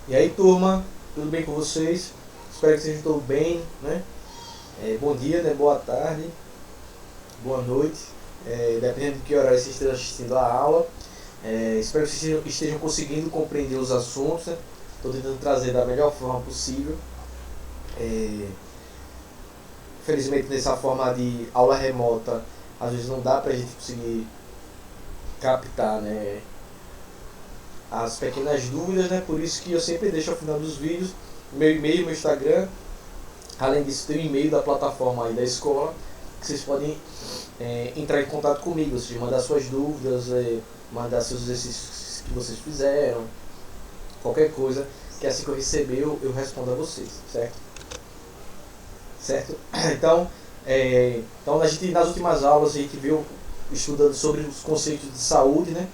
E aí, turma, tudo bem com vocês? Espero que vocês estejam bem, né? Bom dia, né? Boa tarde, boa noite, dependendo de que horário vocês estejam assistindo a aula. Espero que vocês estejam conseguindo compreender os assuntos, né? Estou tentando trazer da melhor forma possível. Infelizmente, nessa forma de aula remota, às vezes não dá para a gente conseguir captar, né, as pequenas dúvidas, né? Por isso que eu sempre deixo ao final dos vídeos meu e-mail, meu Instagram. Além disso, tem o e-mail da plataforma aí da escola, que vocês podem entrar em contato comigo, ou seja, mandar suas dúvidas, mandar seus exercícios que vocês fizeram, qualquer coisa, que assim que eu receber eu respondo a vocês, certo? Certo? Então a gente, nas últimas aulas a gente viu estudando sobre os conceitos de saúde, né?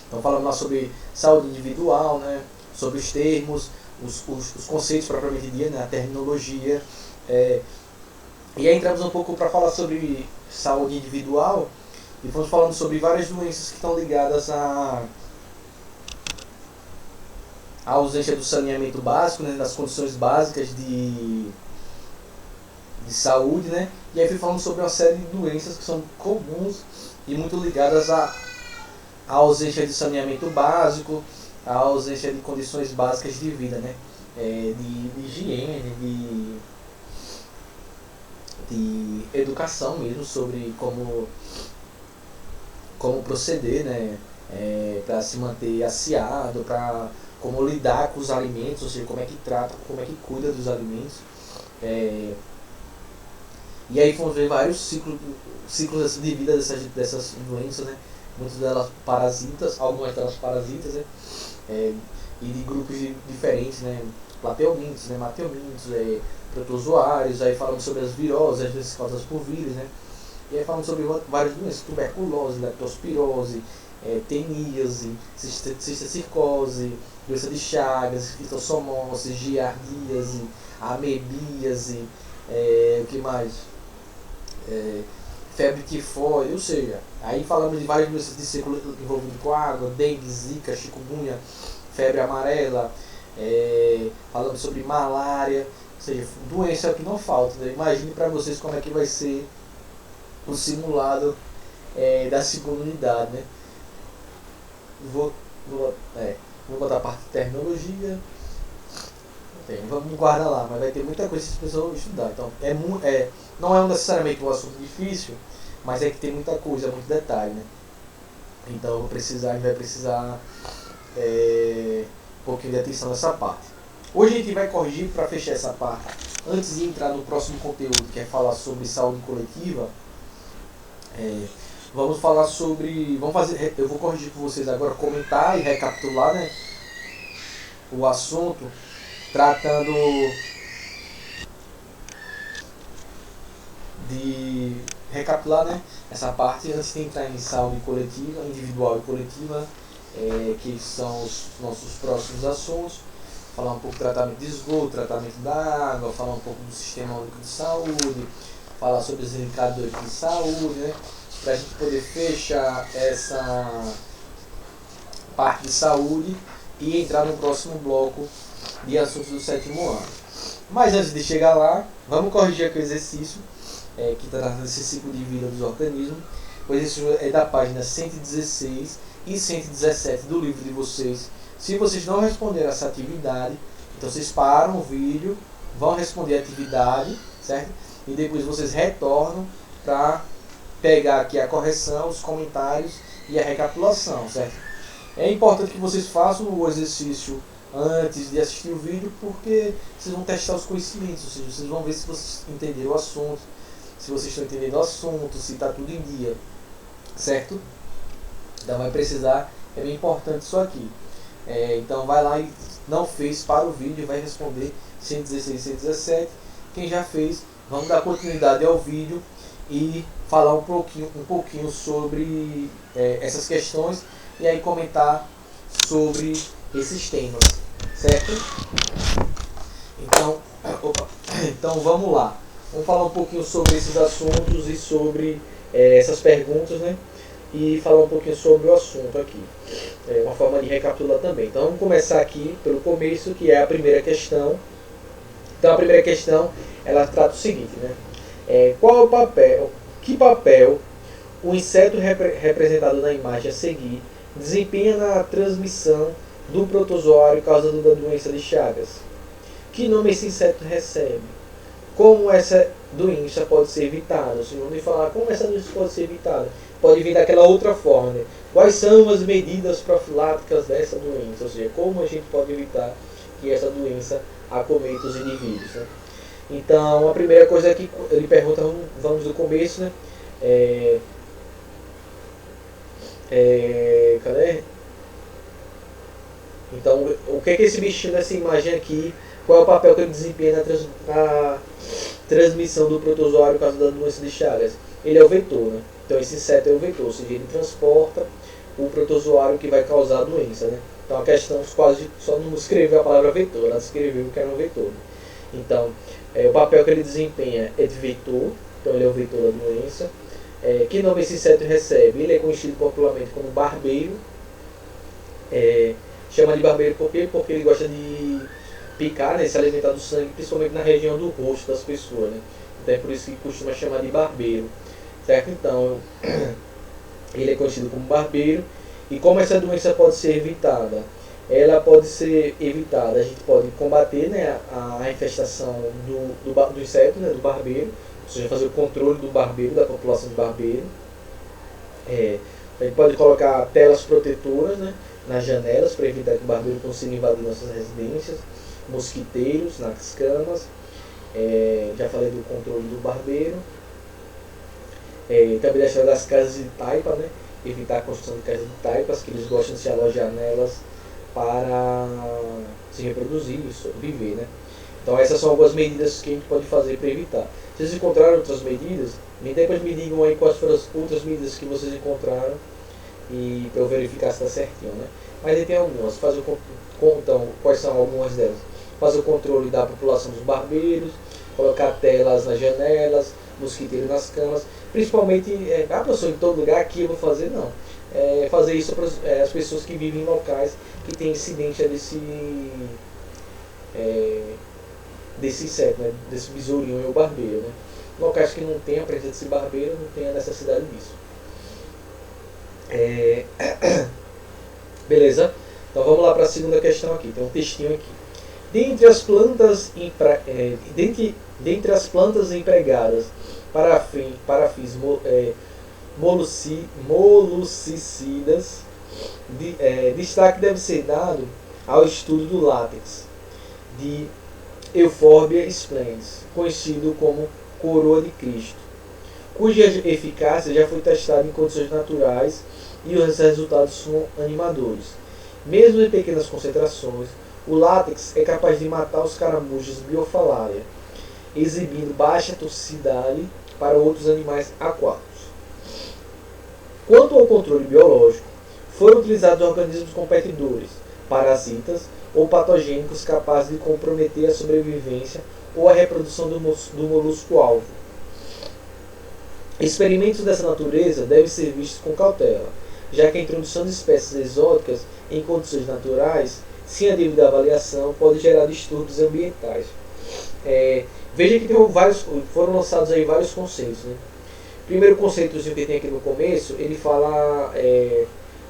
Então falando lá sobre saúde individual, né? Sobre os termos, os conceitos propriamente dita, né? A terminologia. E aí entramos um pouco para falar sobre saúde individual e fomos falando sobre várias doenças que estão ligadas à ausência do saneamento básico, né? Das condições básicas de saúde, né? E aí fui falando sobre uma série de doenças que são comuns e muito ligadas à ausência de saneamento básico, à ausência de condições básicas de vida, né? De higiene, de educação mesmo sobre como proceder, né? Para se manter aciado, para como lidar com os alimentos, ou seja, como é que trata, como é que cuida dos alimentos. E aí fomos ver vários ciclos de vida dessas doenças, né? Muitas delas parasitas, algumas delas parasitas, né? E de grupos diferentes, né? Plateumintos, né? Mateumintos, protozoários, aí falamos sobre as viroses, as doenças causadas por vírus, né? E aí falamos sobre várias doenças, tuberculose, leptospirose, teníase, cistocircose, doença de Chagas, fitossomose, giardíase, amebíase, o que mais? Febre tifoide, ou seja, aí falamos de várias doenças de ciclo envolvido com água, dengue, zika, chikungunya, febre amarela, falamos sobre malária, ou seja, doença é o que não falta, né? Imagine para vocês como é que vai ser o simulado da segunda unidade, né? Vou botar a parte de terminologia. Vamos guardar lá, mas vai ter muita coisa que as pessoas vão estudar. Então, não é necessariamente um assunto difícil, mas é que tem muita coisa, muito detalhe, né? Então, a gente vai precisar um pouquinho de atenção nessa parte. Hoje a gente vai corrigir para fechar essa parte. Antes de entrar no próximo conteúdo, que é falar sobre saúde coletiva, vamos falar sobre... eu vou corrigir para vocês agora, comentar e recapitular, né, o assunto, tratando de recapitular, né, essa parte antes de entrar em saúde coletiva, individual e coletiva, que são os nossos próximos assuntos. Falar um pouco do tratamento de esgoto, tratamento da água, falar um pouco do sistema único de saúde, falar sobre os indicadores de saúde, né, para a gente poder fechar essa parte de saúde e entrar no próximo bloco de assuntos do sétimo ano. Mas antes de chegar lá, vamos corrigir aqui o exercício que trata desse ciclo de vida dos organismos. O exercício é da página 116 e 117 do livro de vocês. Se vocês não responderam essa atividade, então vocês param o vídeo, vão responder a atividade, certo? E depois vocês retornam para pegar aqui a correção, os comentários e a recapitulação, certo? É importante que vocês façam o exercício antes de assistir o vídeo, porque vocês vão testar os conhecimentos, ou seja, vocês vão ver se vocês entenderam o assunto, se vocês estão entendendo o assunto, se está tudo em dia, certo? Então vai precisar, é bem importante isso aqui. Então vai lá e não fez, para o vídeo e vai responder 116 e 117. Quem já fez, vamos dar continuidade ao vídeo e falar um pouquinho sobre essas questões e aí comentar sobre esses temas, certo? Então vamos lá. Vamos falar um pouquinho sobre esses assuntos e sobre essas perguntas, né? e falar um pouquinho sobre o assunto aqui. É uma forma de recapitular também. Então vamos começar aqui pelo começo, que é a primeira questão. Então a primeira questão, ela trata o seguinte, né? Qual é o papel, que papel o inseto representado na imagem a seguir desempenha na transmissão do protozoário causando da doença de Chagas? Que nome esse inseto recebe? Como essa doença pode ser evitada? Se vamos falar como essa doença pode ser evitada, pode vir daquela outra forma, né? Quais são as medidas profiláticas dessa doença? Ou seja, como a gente pode evitar que essa doença acometa os indivíduos, né? Então, a primeira coisa que ele pergunta, vamos do começo, né? Cadê? Então, o que é esse bichinho nessa imagem aqui? Qual é o papel que ele desempenha na transmissão do protozoário por causa da doença de Chagas? Ele é o vetor, né? Então esse inseto é o vetor, ou seja, ele transporta o protozoário que vai causar a doença, né? Então a questão quase só não escreveu a palavra vetor, ela escreveu que era um vetor. Então, o papel que ele desempenha é de vetor, então ele é o vetor da doença. Que nome esse inseto recebe? Ele é conhecido popularmente como barbeiro. Chama de barbeiro por quê? Porque ele gosta de picar, né, se alimentar do sangue, principalmente na região do rosto das pessoas, né? Então é por isso que costuma chamar de barbeiro, certo? Então ele é conhecido como barbeiro. E como essa doença pode ser evitada? Ela pode ser evitada, a gente pode combater, né, a infestação do inseto, né, do barbeiro, ou seja, fazer o controle do barbeiro, da população de barbeiro. A gente pode colocar telas protetoras, né, nas janelas para evitar que o barbeiro consiga invadir nossas residências, mosquiteiros nas camas, já falei do controle do barbeiro, também deixar das casas de taipa, né, evitar a construção de casas de taipas, que eles gostam de se alojar nelas para se reproduzir e viver, né. Então essas são algumas medidas que a gente pode fazer para evitar. Se vocês encontraram outras medidas, depois me digam aí quais foram as outras medidas que vocês encontraram e para eu verificar se está certinho, né? Mas aí tem algumas. Então, quais são algumas delas? Fazer o controle da população dos barbeiros, colocar telas nas janelas, mosquiteiros nas camas, principalmente, professor, em todo lugar aqui eu vou fazer, não. Fazer isso para as pessoas que vivem em locais que tem incidência desse inseto, né? Desse besourinho e o barbeiro, né? Locais que não tem a presença desse barbeiro, não tem a necessidade disso. Beleza? Então vamos lá para a segunda questão aqui. Tem um textinho aqui. Dentre as plantas empregadas para fins molucicidas, destaque deve ser dado ao estudo do látex de Euphorbia splendens, conhecido como coroa de Cristo, cuja eficácia já foi testada em condições naturais e os resultados são animadores. Mesmo em pequenas concentrações, o látex é capaz de matar os caramujos Biophallaria, exibindo baixa toxicidade para outros animais aquáticos. Quanto ao controle biológico, foram utilizados organismos competidores, parasitas ou patogênicos capazes de comprometer a sobrevivência ou a reprodução do molusco-alvo. Experimentos dessa natureza devem ser vistos com cautela, já que a introdução de espécies exóticas em condições naturais, sem a devida avaliação, pode gerar distúrbios ambientais. Veja que foram lançados aí vários conceitos, né? Primeiro conceitozinho que tem aqui no começo, ele fala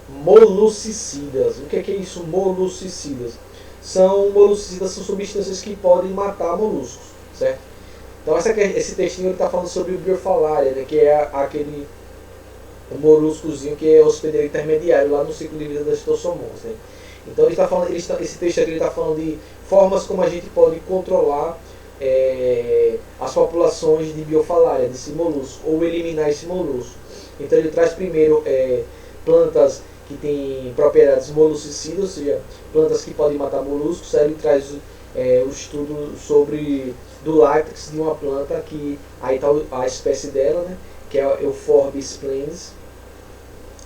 molucicidas. O que é isso, molucicidas? Molucicidas são substâncias que podem matar moluscos, certo? Então esse textinho está falando sobre o Biophallaria, né, que é aquele moluscozinho que é hospedeiro intermediário lá no ciclo de vida das toxomons, né? Então esse texto aqui está falando de formas como a gente pode controlar as populações de Biophallaria, desse molusco, ou eliminar esse molusco. Então ele traz primeiro plantas que têm propriedades molucicidas, ou seja, plantas que podem matar moluscos. Aí ele traz o estudo do látex de uma planta que aí está a espécie dela, né, que é a Euphorbia splendens,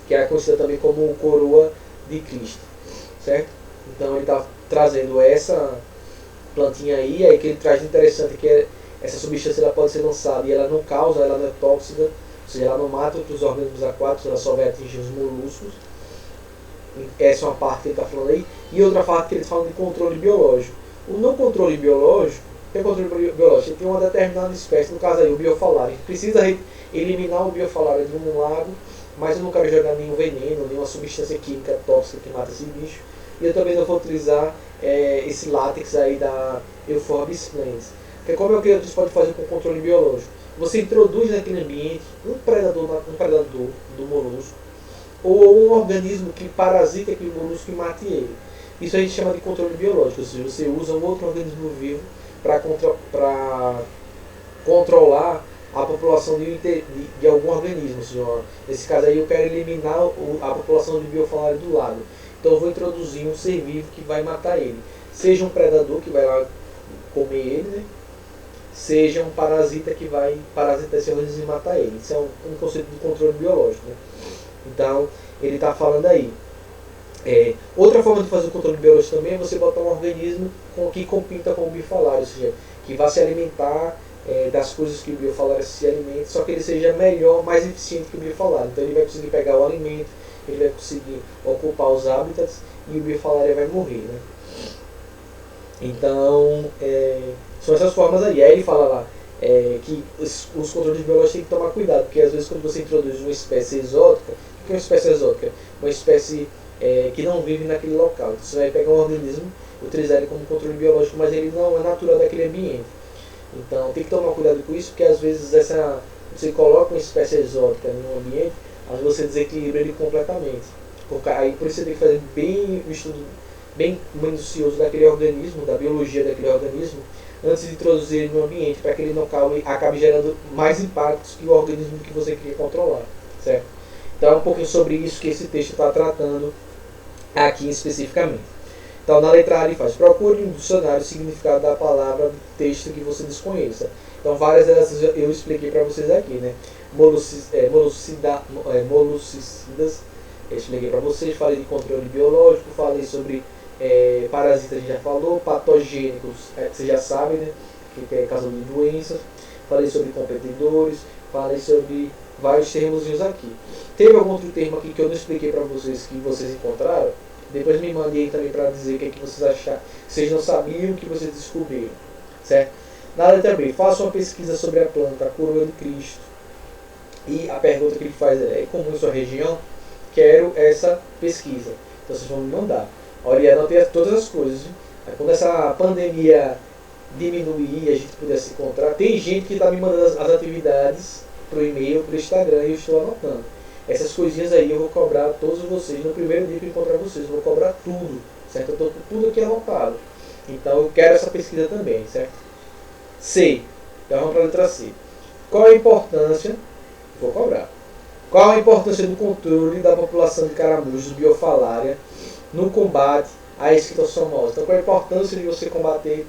que é conhecida também como coroa de Cristo, certo? Então ele está trazendo essa plantinha aí que ele traz interessante que essa substância ela pode ser lançada e ela não causa, ela não é tóxica, ou seja, ela não mata outros organismos aquáticos, ela só vai atingir os moluscos. Essa é uma parte que ele está falando aí. E outra parte que ele está falando de controle biológico. O não controle biológico, o que é controle biológico? Ele tem uma determinada espécie, no caso aí o biofalário. Precisa eliminar o biofalário de um lago, mas eu não quero jogar nenhum veneno, nenhuma substância química tóxica que mata esse bicho. E eu também não vou utilizar esse látex aí da Euphorbia splendens. Porque como é que você pode fazer com controle biológico? Você introduz naquele ambiente um predador do molusco, ou um organismo que parasita aquele molusco e mate ele. Isso a gente chama de controle biológico, ou seja, você usa um outro organismo vivo para controlar a população de algum organismo. Ou seja, nesse caso aí eu quero eliminar a população de biofalário do lago. Então eu vou introduzir um ser vivo que vai matar ele. Seja um predador que vai lá comer ele, né? Seja um parasita que vai parasitar esse organismo e matar ele. Isso é um conceito de controle biológico, né? Então, ele está falando aí. Outra forma de fazer o controle biológico também é você botar um organismo que compita com o biofalário, ou seja, que vai se alimentar das coisas que o biofalário se alimenta, só que ele seja melhor, mais eficiente que o biofalário. Então ele vai conseguir pegar o alimento, ele vai conseguir ocupar os hábitats e o biofalário vai morrer, né? Então, são essas formas aí. Aí ele fala lá que os controles biológicos têm que tomar cuidado, porque às vezes quando você introduz uma espécie exótica, o que é uma espécie exótica? Uma espécie que não vive naquele local. Então, você vai pegar um organismo, utilizar ele como controle biológico, mas ele não é natural daquele ambiente. Então tem que tomar cuidado com isso, porque às vezes você coloca uma espécie exótica em um ambiente, mas você desequilibra ele completamente. Aí por isso você tem que fazer bem um estudo bem minucioso daquele organismo, da biologia daquele organismo, antes de introduzir ele no ambiente, para que ele não acabe gerando mais impactos que o organismo que você queria controlar, certo? Então é um pouquinho sobre isso que esse texto está tratando aqui especificamente. Então na letra A ele faz: procure no dicionário o significado da palavra do texto que você desconheça. Então várias delas eu expliquei para vocês aqui, né? Molucicidas, eu expliquei para vocês, falei de controle biológico, falei sobre parasitas, a gente já falou, patogênicos, vocês já sabem, né? Que é causa de doenças. Falei sobre competidores, falei sobre vários termos aqui. Teve algum outro termo aqui que eu não expliquei para vocês, que vocês encontraram? Depois me mandem aí também para dizer o que, é que vocês acharam, vocês não sabiam, que vocês descobriram, certo? Na letra B, faça uma pesquisa sobre a planta, a coroa de Cristo. E a pergunta que ele faz é comum em sua região? Quero essa pesquisa. Então vocês vão me mandar. Olha, eu anotei todas as coisas. Aí, quando essa pandemia diminuir e a gente puder se encontrar, tem gente que está me mandando as atividades pro e-mail, pro Instagram, e eu estou anotando. Essas coisinhas aí eu vou cobrar todos vocês. No primeiro dia que eu encontrar vocês, eu vou cobrar tudo, certo? Eu estou com tudo aqui anotado. Então eu quero essa pesquisa também, certo? C. Então vamos para a letra C. Qual a importância? Vou cobrar. Qual a importância do controle da população de caramujos biofalária no combate à esquistossomose? Então qual a importância de você combater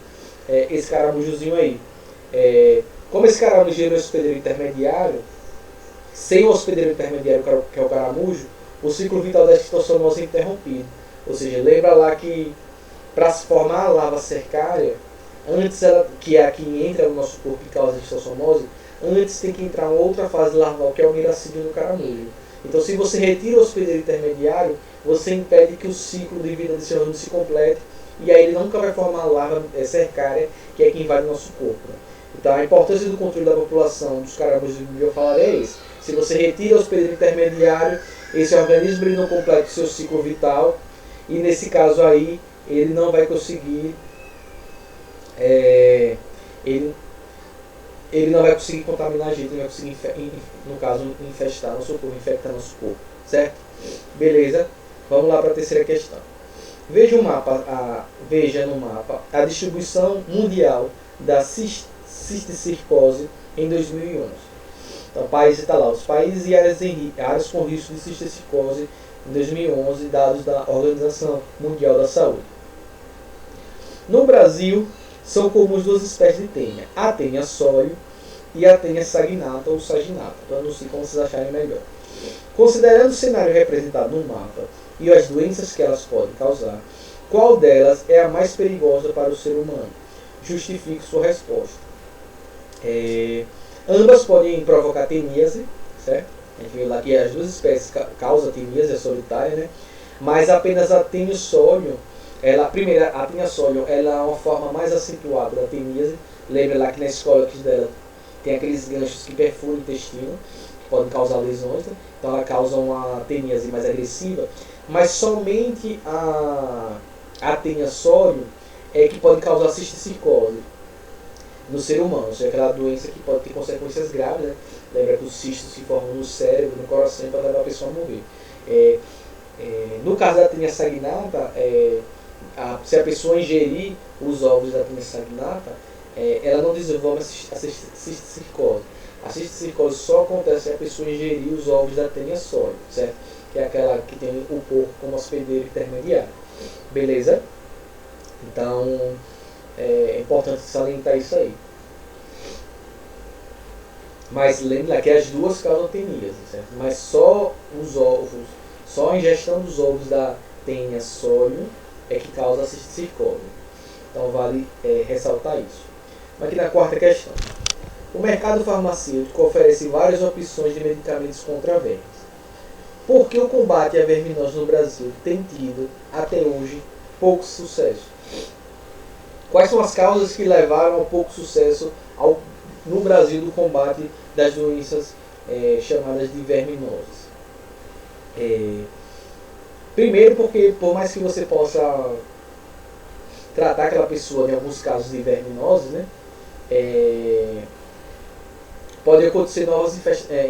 esse caramujozinho aí? Como esse caramujo é um hospedeiro intermediário, sem o hospedeiro intermediário, que é o caramujo, o ciclo vital da esquistossomose é interrompido. Ou seja, lembra lá que para se formar a larva cercária, antes que é a que entra no nosso corpo e causa a esquistossomose, antes tem que entrar uma outra fase larval, que é o miracídio do caramujo. Então, se você retira o hospedeiro intermediário, você impede que o ciclo de vida desse organismo se complete, e aí ele nunca vai formar a larva cercária, que é quem invade o nosso corpo. Então, a importância do controle da população dos caramujos biofalária é esse. Se você retira o hospedeiro intermediário, esse organismo ele não completa o seu ciclo vital, e nesse caso aí, ele não vai conseguir ele não vai conseguir contaminar a gente, ele vai conseguir, no caso, infestar nosso corpo, infectar nosso corpo, certo? Beleza? Vamos lá para a terceira questão. Veja no mapa a distribuição mundial da cisticercose em 2011. Então, país está lá, os países e áreas com risco de cisticercose em 2011, dados da Organização Mundial da Saúde. No Brasil, são comuns duas espécies de tênia, a tênia sólio e a tênia saginata ou saginata. Então, eu não sei como vocês acharem melhor. Considerando o cenário representado no mapa e as doenças que elas podem causar, qual delas é a mais perigosa para o ser humano? Justifique sua resposta. Ambas podem provocar teníase, certo? A gente viu lá que as duas espécies causam a teníase, a solitária, né? Mas apenas a tenissólio, primeiro, a tenissólio, ela é uma forma mais acentuada da teníase. Lembra lá que na escola que dela tem aqueles ganchos que perfuram o intestino, que podem causar lesões, né? Então ela causa uma teníase mais agressiva, mas somente a tenissólio é que pode causar cisticicose no ser humano, ou seja, aquela doença que pode ter consequências graves, né? Lembra que os cistos se formam no cérebro, no coração, e pode levar a pessoa a morrer. No caso da tenia saginata, se a pessoa ingerir os ovos da tenia saginata, ela não desenvolve a cisticose. A cisticose só acontece se a pessoa ingerir os ovos da tenia sólida, certo? Que é aquela que tem o porco como hospedeiro intermediário. Beleza? Então, é importante salientar isso aí. Mas lembra que as duas causam teníase, certo? Mas só os ovos, só a ingestão dos ovos da tenia sólio é que causa a cisticose. Então vale ressaltar isso. Mas aqui na quarta questão. O mercado farmacêutico oferece várias opções de medicamentos contra vermes. Por que o combate à verminose no Brasil tem tido, até hoje, pouco sucesso? Quais são as causas que levaram ao pouco sucesso no Brasil do combate das doenças chamadas de verminoses? Primeiro, porque por mais que você possa tratar aquela pessoa, em alguns casos de verminose, né, pode acontecer novas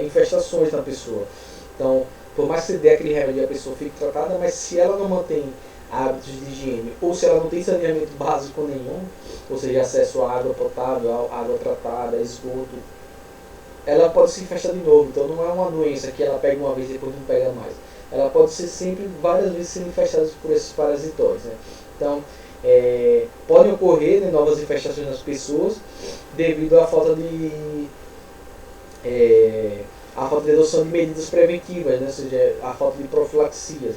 infestações na pessoa. Então, por mais que você dê aquele remédio e a pessoa fique tratada, mas se ela não mantém hábitos de higiene, ou se ela não tem saneamento básico nenhum, ou seja, acesso à água potável, água tratada, esgoto, ela pode se infestar de novo. Então não é uma doença que ela pega uma vez e depois não pega mais. Ela pode ser sempre, várias vezes, sendo infestada por esses parasitóides, né? Então, podem ocorrer, né, novas infestações nas pessoas devido à falta de adoção de medidas preventivas, né? Ou seja, a falta de profilaxias,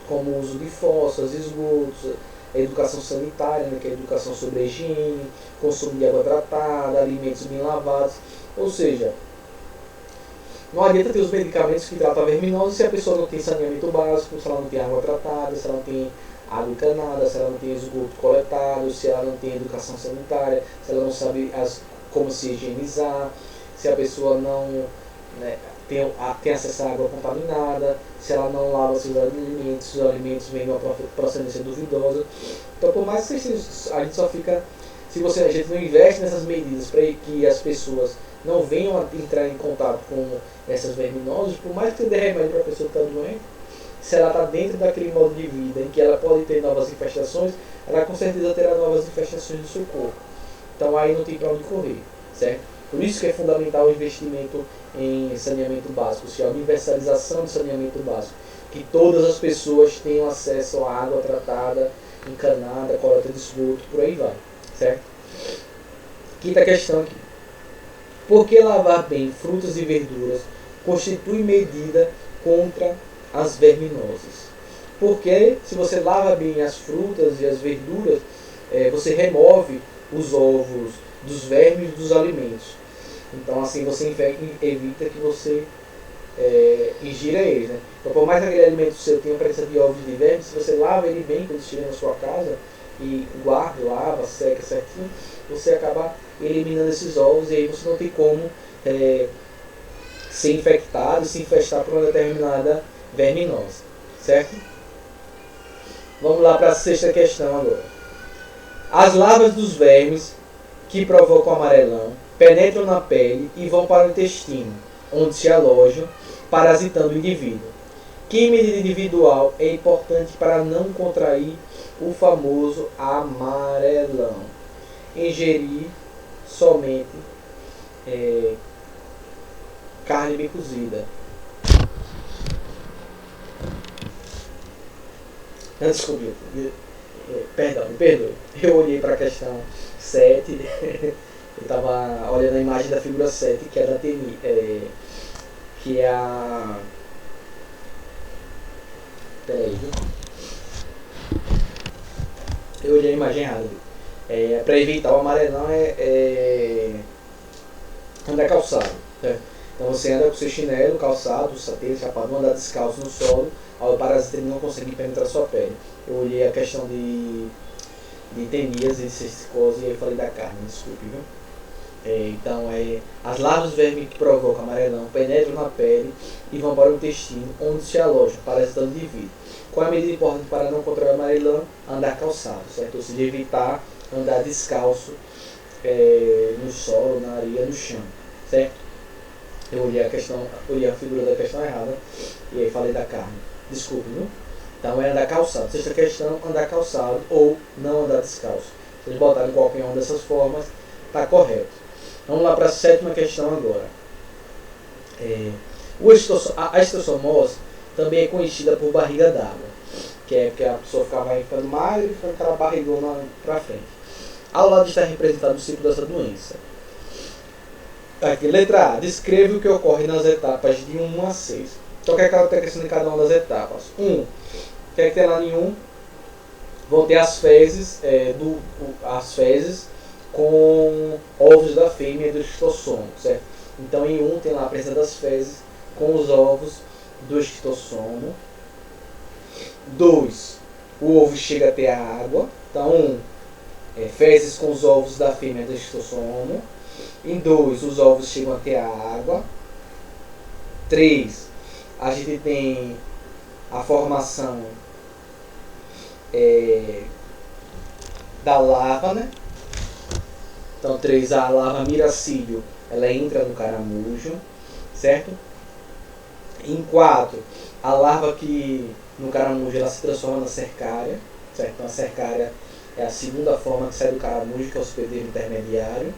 como o uso de fossas, esgotos, a educação sanitária, né, que é a educação sobre a higiene, consumo de água tratada, alimentos bem lavados. Ou seja, não adianta ter os medicamentos que tratam a verminose se a pessoa não tem saneamento básico, se ela não tem água tratada, se ela não tem água encanada, se ela não tem esgoto coletado, se ela não tem educação sanitária, se ela não sabe como se higienizar, se a pessoa não, né, tem acesso à água contaminada, se ela não lava seus alimentos, se os alimentos vêm de uma procedência duvidosa. Então, por mais que a gente só fica, a gente não investe nessas medidas para que as pessoas não venham a entrar em contato com essas verminoses, por mais que você dê remédio para a pessoa que está doente, se ela está dentro daquele modo de vida em que ela pode ter novas infestações, ela com certeza terá novas infestações no seu corpo. Então aí não tem para onde correr, certo? Por isso que é fundamental o investimento em saneamento básico, ou seja, a universalização do saneamento básico, que todas as pessoas tenham acesso à água tratada, encanada, coleta de esgoto, por aí vai, certo? Quinta questão aqui. Por que lavar bem frutas e verduras constitui medida contra as verminoses? Porque se você lava bem as frutas e as verduras, você remove os ovos dos vermes dos alimentos. Então assim você evita que você ingira eles, né? Então por mais que aquele alimento seu tenha presença de ovos de vermes, se você lava ele bem quando estiver na sua casa e guarda, lava, seca certinho, você acaba eliminando esses ovos e aí você não tem como ser infectado e se infestar por uma determinada verminose, certo? Vamos lá para a sexta questão agora. As larvas dos vermes que provocam amarelão penetram na pele e vão para o intestino, onde se alojam, parasitando o indivíduo. Que medida individual é importante para não contrair o famoso amarelão? Ingerir somente carne bem cozida. Não, desculpe, perdão, me perdoe. Eu olhei para a questão 7, eu estava olhando a imagem da figura 7, que é da TNI, que é a... Peraí, viu? Eu olhei a imagem errada. Para evitar o amarelão andar calçado. Então você anda com seu chinelo, calçado, satélite, chapado, não andar descalço no solo, ao parasita ele não conseguir penetrar sua pele. Eu olhei a questão de tenias e cesticose e aí falei da carne, desculpe, viu? Então, as larvas do verme que provocam amarelão penetram na pele e vão para o intestino, onde se alojam, parasitando o indivíduo. Qual é a medida importante para não controlar o amarelão? Andar calçado, certo? Ou seja, evitar andar descalço no solo, na areia, no chão, certo? Eu olhei a figura da questão errada e aí falei da carne. Desculpe, viu? Então é andar calçado. Sexta questão, andar calçado ou não andar descalço. Se eles botarem qualquer uma dessas formas, está correto. Vamos lá para a sétima questão agora. A estossomose também é conhecida por barriga d'água, que é porque a pessoa vai ficando magra e fica aquela barrigona para frente. Ao lado está representado o ciclo dessa doença. Aqui, letra A. Descreve o que ocorre nas etapas de 1 a 6. Então, o que é que ela está crescendo em cada uma das etapas? 1. O que é que tem lá em 1? Vão ter as fezes, as fezes com ovos da fêmea do esquistossomo, certo? Então, em 1 tem lá a presença das fezes com os ovos do esquistossomo. 2. O ovo chega até a água. Então, fezes com os ovos da fêmea do esquistossomo. Em 2, os ovos chegam até a água. 3, a gente tem a formação da larva, né? Então, 3, a larva miracílio, ela entra no caramujo, certo? Em 4, a larva que no caramujo ela se transforma na cercária, certo? Então, a cercária é a segunda forma que sai do caramujo, que é o hospedeiro intermediário.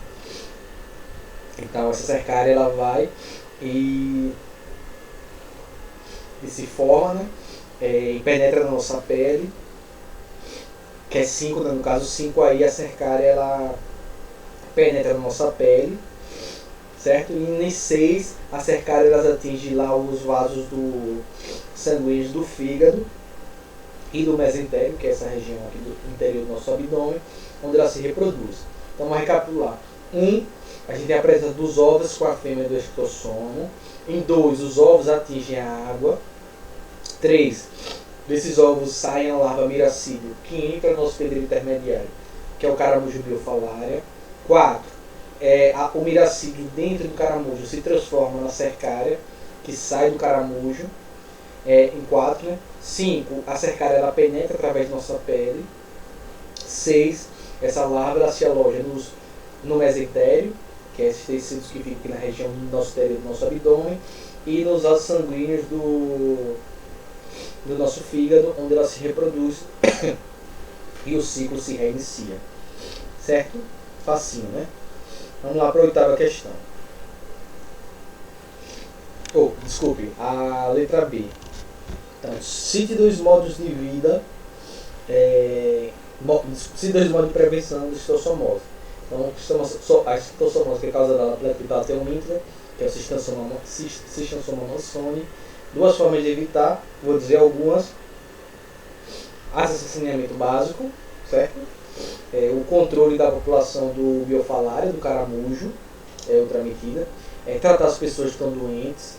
Então, essa cercária ela vai e se forma, né? E penetra na nossa pele, que é 5, no caso 5 aí a cercária ela penetra na nossa pele, certo? E em 6 a cercária ela atinge lá os vasos sanguíneos do fígado e do mesentério, que é essa região aqui do interior do nosso abdômen, onde ela se reproduz. Então vamos recapitular. 1, a gente tem a presença dos ovos com a fêmea do esquistossomo. Em 2, os ovos atingem a água. 3, desses ovos saem a larva miracílio, que entra no hospedeiro intermediário, que é o caramujo biofalária. 4, o miracílio dentro do caramujo se transforma na cercária, que sai do caramujo. Em 4, né? 5, a cercária ela penetra através da nossa pele. 6, essa larva ela se aloja no mesentério, que é esses tecidos que ficam aqui na região do nosso interior, do nosso abdômen, e nos vasos sanguíneos do nosso fígado, onde ela se reproduz e o ciclo se reinicia. Certo? Facinho, né? Vamos lá para a 8ª questão. Desculpe, a letra B. Então, cite 2 modos de vida, cite 2 modos de prevenção de estossomose. Então, a estossomose, que é causada pela Plepidatel intra, que é o Schistossoma mansoni. 2 formas de evitar, vou dizer algumas. Saneamento básico, certo? O controle da população do biofalário, do caramujo, é outra medida. Tratar as pessoas que estão doentes.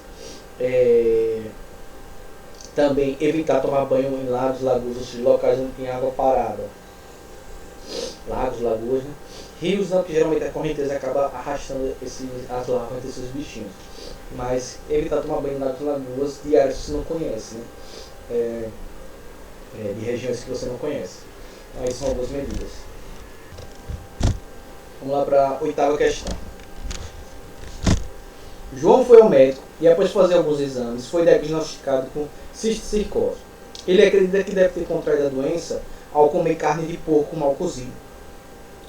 Também evitar tomar banho em lagos, lagoas, ou seja, locais onde tem água parada. Lagos, lagoas, né? Rios não, que geralmente a correnteza acaba arrastando as larvas desses bichinhos. Mas evitar tomar banho em lagos, lagoas de áreas que você não conhece, né? De regiões que você não conhece. Então, aí são algumas medidas. Vamos lá para a 8ª questão. João foi ao médico e, após fazer alguns exames, foi diagnosticado com cisticose. Ele acredita que deve ter contraído a doença ao comer carne de porco mal cozido.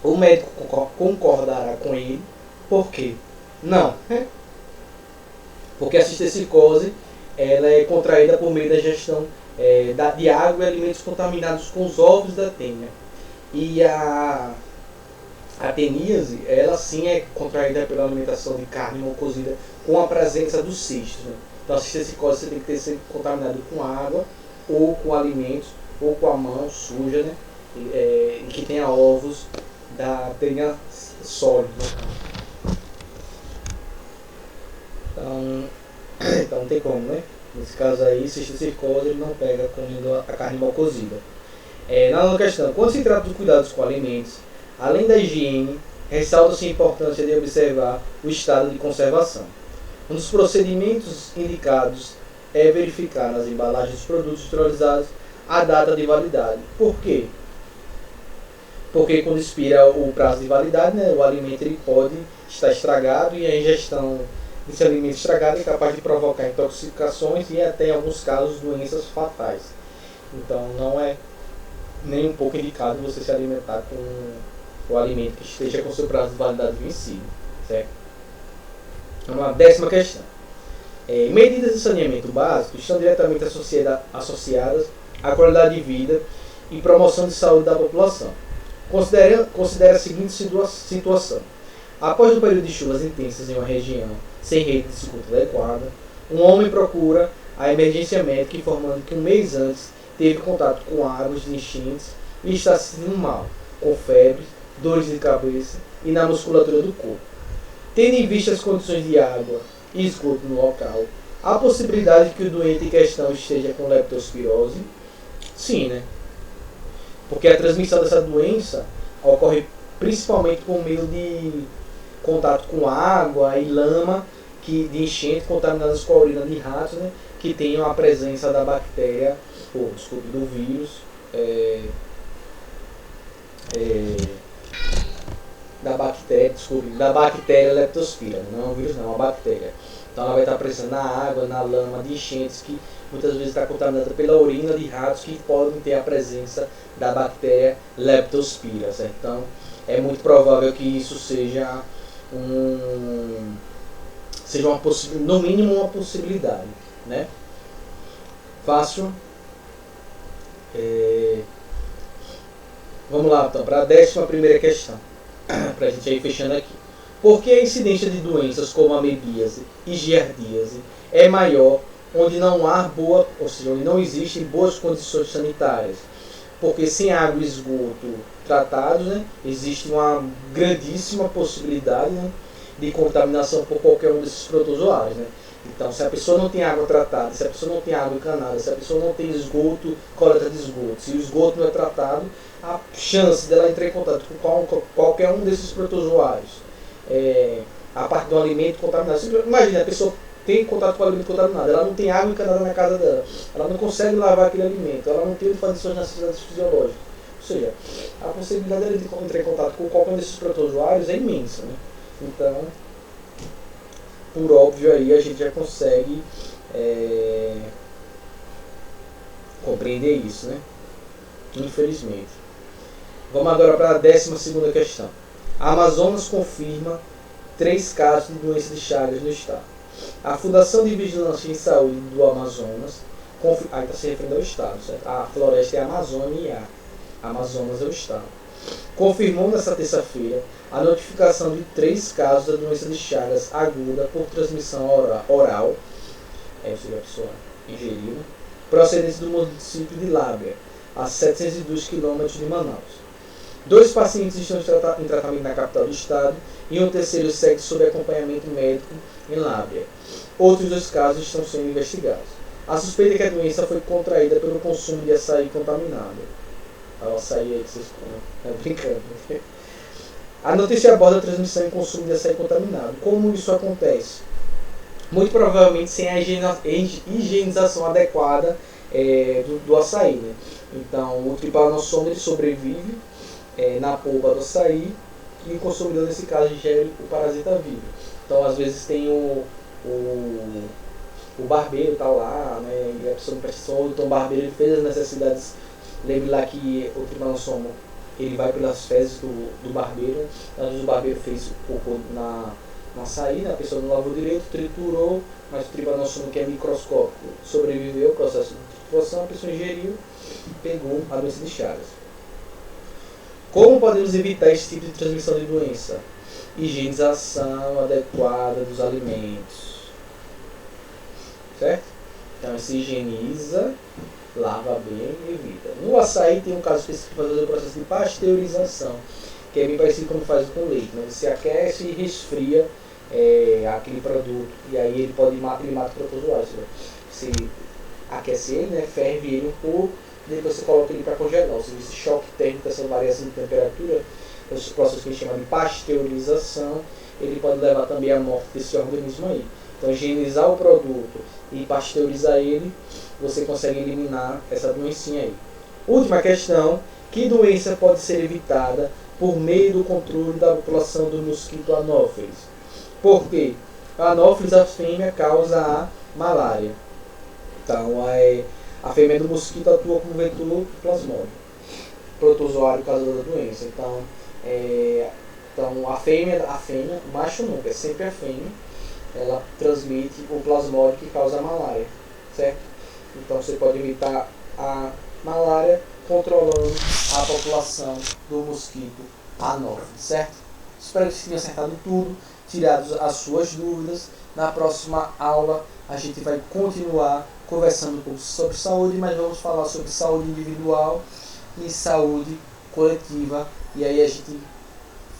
O médico concordará com ele. Por quê? Não. Porque a cisticose ela é contraída por meio da ingestão de água e alimentos contaminados com os ovos da tênia. E a teníase, ela sim é contraída pela alimentação de carne mal cozida com a presença dos cistos, né? Então a cisticose você tem que ter sido contaminado com água, ou com alimentos, ou com a mão suja, né? E que tenha ovos da tênia sólida. Então não tem como, né? Nesse caso aí, cisticercose ele não pega comendo a carne mal cozida. Na nova questão, quando se trata dos cuidados com alimentos, além da higiene, ressalta-se a importância de observar o estado de conservação. Um dos procedimentos indicados é verificar nas embalagens dos produtos industrializados a data de validade. Por quê? Porque quando expira o prazo de validade, né, o alimento ele pode estar estragado e a ingestão desse alimento estragado é capaz de provocar intoxicações e até, em alguns casos, doenças fatais. Então não é nem um pouco indicado você se alimentar com o alimento que esteja com seu prazo de validade vencido. Certo? Vamos lá, 10ª questão. Medidas de saneamento básico estão diretamente associadas à qualidade de vida e promoção de saúde da população. Considere a seguinte situação. Após um período de chuvas intensas em uma região sem rede de esgoto adequada, um homem procura a emergência médica informando que um mês antes teve contato com águas de enchentes e está se sentindo mal, com febre, dores de cabeça e na musculatura do corpo. Tendo em vista as condições de água e esgoto no local, há a possibilidade de que o doente em questão esteja com leptospirose? Sim, né? Porque a transmissão dessa doença ocorre principalmente por meio de contato com água e lama de enchente contaminadas com a urina de ratos, né, que tenham a presença da bactéria, do vírus, da bactéria leptospira. Não é um vírus, não, é uma bactéria. Então ela vai estar presente na água, na lama de enchentes, que muitas vezes está contaminada pela urina de ratos que podem ter a presença da bactéria leptospira. Certo? Então é muito provável que isso seja no mínimo uma possibilidade, né? Fácil. Vamos lá então para a 11ª questão, para a gente ir fechando aqui. Por que a incidência de doenças como a amebíase e giardíase é maior onde não há onde não existem boas condições sanitárias? Porque sem água e esgoto tratados, né, existe uma grandíssima possibilidade, né, de contaminação por qualquer um desses protozoários. Né? Então, se a pessoa não tem água tratada, se a pessoa não tem água encanada, se a pessoa não tem esgoto, coleta de esgoto, se o esgoto não é tratado, a chance dela entrar em contato com qualquer um desses protozoários, a parte do alimento contaminado. Imagina, a pessoa tem contato com o alimento contaminado, ela não tem água encanada na casa dela, ela não consegue lavar aquele alimento, ela não tem onde fazer suas necessidades fisiológicas. Ou seja, a possibilidade dela de entrar em contato com qualquer um desses protozoários é imensa. Né? Então, por óbvio, aí a gente já consegue compreender isso, né? Infelizmente. Vamos agora para a 12ª questão. A Amazonas confirma 3 casos de doença de Chagas no estado. A Fundação de Vigilância em Saúde do Amazonas, aí está se referindo ao estado, certo? A floresta é a Amazônia e a Amazonas é o estado. Confirmou nesta terça-feira a notificação de 3 casos da doença de Chagas aguda por transmissão oral, ou seja, a pessoa ingeriu, procedentes do município de Lábrea, a 702 km de Manaus. 2 pacientes estão em tratamento na capital do estado e um terceiro segue sob acompanhamento médico em Lábrea. Outros 2 casos estão sendo investigados. A suspeita é que a doença foi contraída pelo consumo de açaí contaminado. O açaí aí que vocês comem, brincando. A notícia aborda a transmissão e consumo de açaí contaminado. Como isso acontece? Muito provavelmente sem a higienização adequada do açaí. Né? Então, o Trypanosoma ele sobrevive na polpa do açaí e o consumidor, nesse caso, ingere o parasita vivo. Então, às vezes, tem o barbeiro tá lá, né? E a pessoa não presta atenção, então o barbeiro ele fez as necessidades. Lembre lá que o Trypanosoma ele vai pelas fezes do barbeiro. Às vezes o barbeiro fez o cocô na açaí, né? A pessoa não lavou direito, triturou, mas o Trypanosoma, que é microscópico, sobreviveu ao processo de trituração, a pessoa ingeriu e pegou a doença de Chagas. Como podemos evitar esse tipo de transmissão de doença? Higienização adequada dos alimentos. Certo? Então se higieniza, lava bem e evita. No açaí tem um caso específico para fazer o processo de pasteurização, que é bem parecido como faz com leite. Né? Você aquece e resfria aquele produto, e aí ele mata o protozoário. Você aquece ele, né, ferve ele um pouco, depois você coloca ele para congelar. Ou seja, esse choque térmico, essa variação de temperatura, os processos que a gente chama de pasteurização, ele pode levar também à morte desse organismo aí. Então, higienizar o produto e pasteurizar ele, você consegue eliminar essa doencinha aí. Última questão: que doença pode ser evitada por meio do controle da população do mosquito Anopheles? Por quê? A Anopheles, a fêmea, causa a malária. Então, a fêmea do mosquito atua como vetor plasmódio, protozoário causador da doença. Então a fêmea, o macho nunca, é sempre a fêmea, ela transmite o plasmódio que causa a malária, certo? Então você pode evitar a malária controlando a população do mosquito Anopheles, certo? Espero que vocês tenham acertado tudo, tirado as suas dúvidas. Na próxima aula a gente vai continuar conversando um pouco sobre saúde, mas vamos falar sobre saúde individual e saúde coletiva, e aí a gente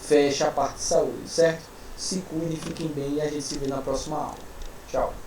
fecha a parte de saúde, certo? Se cuide, fiquem bem e a gente se vê na próxima aula. Tchau!